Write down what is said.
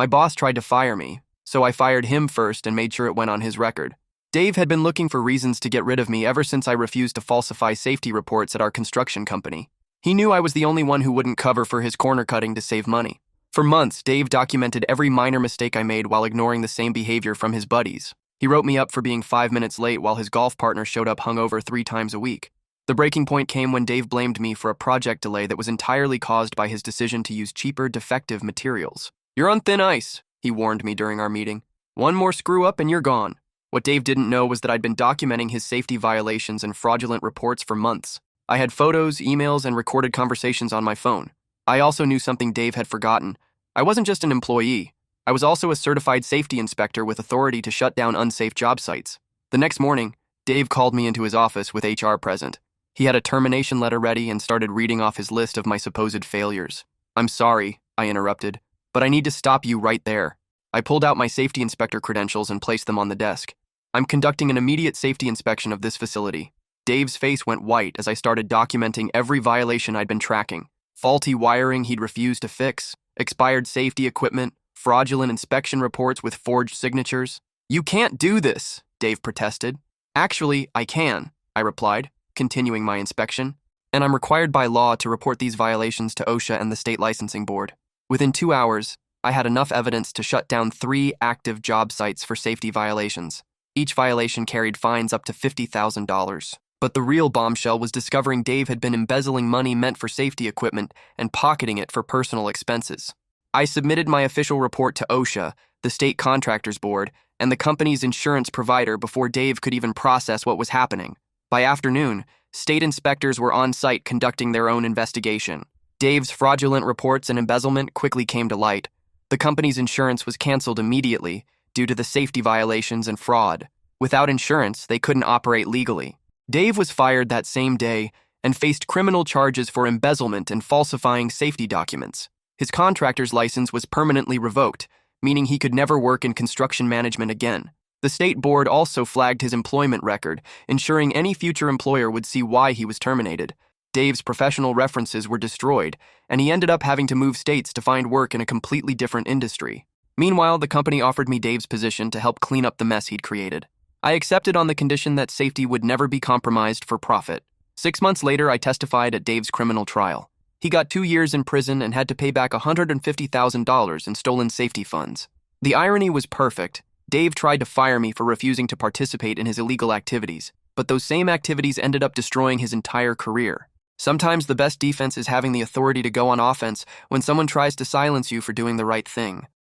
My boss tried to fire me, so I fired him first and made sure it went on his record. Dave had been looking for reasons to get rid of me ever since I refused to falsify safety reports at our construction company. He knew I was the only one who wouldn't cover for his corner cutting to save money. For months, Dave documented every minor mistake I made while ignoring the same behavior from his buddies. He wrote me up for being 5 minutes late while his golf partner showed up hungover 3 times a week. The breaking point came when Dave blamed me for a project delay that was entirely caused by his decision to use cheaper, defective materials. "You're on thin ice," he warned me during our meeting. "One more screw-up and you're gone." What Dave didn't know was that I'd been documenting his safety violations and fraudulent reports for months. I had photos, emails, and recorded conversations on my phone. I also knew something Dave had forgotten. I wasn't just an employee. I was also a certified safety inspector with authority to shut down unsafe job sites. The next morning, Dave called me into his office with HR present. He had a termination letter ready and started reading off his list of my supposed failures. "I'm sorry," I interrupted, "but I need to stop you right there." I pulled out my safety inspector credentials and placed them on the desk. "I'm conducting an immediate safety inspection of this facility." Dave's face went white as I started documenting every violation I'd been tracking. Faulty wiring he'd refused to fix, expired safety equipment, fraudulent inspection reports with forged signatures. "You can't do this," Dave protested. "Actually, I can," I replied, continuing my inspection. "And I'm required by law to report these violations to OSHA and the state licensing board." Within 2 hours, I had enough evidence to shut down 3 active job sites for safety violations. Each violation carried fines up to $50,000. But the real bombshell was discovering Dave had been embezzling money meant for safety equipment and pocketing it for personal expenses. I submitted my official report to OSHA, the state contractors board, and the company's insurance provider before Dave could even process what was happening. By afternoon, state inspectors were on site conducting their own investigation. Dave's fraudulent reports and embezzlement quickly came to light. The company's insurance was canceled immediately due to the safety violations and fraud. Without insurance, they couldn't operate legally. Dave was fired that same day and faced criminal charges for embezzlement and falsifying safety documents. His contractor's license was permanently revoked, meaning he could never work in construction management again. The state board also flagged his employment record, ensuring any future employer would see why he was terminated. Dave's professional references were destroyed, and he ended up having to move states to find work in a completely different industry. Meanwhile, the company offered me Dave's position to help clean up the mess he'd created. I accepted on the condition that safety would never be compromised for profit. 6 months later, I testified at Dave's criminal trial. He got 2 years in prison and had to pay back $150,000 in stolen safety funds. The irony was perfect. Dave tried to fire me for refusing to participate in his illegal activities, but those same activities ended up destroying his entire career. Sometimes the best defense is having the authority to go on offense when someone tries to silence you for doing the right thing.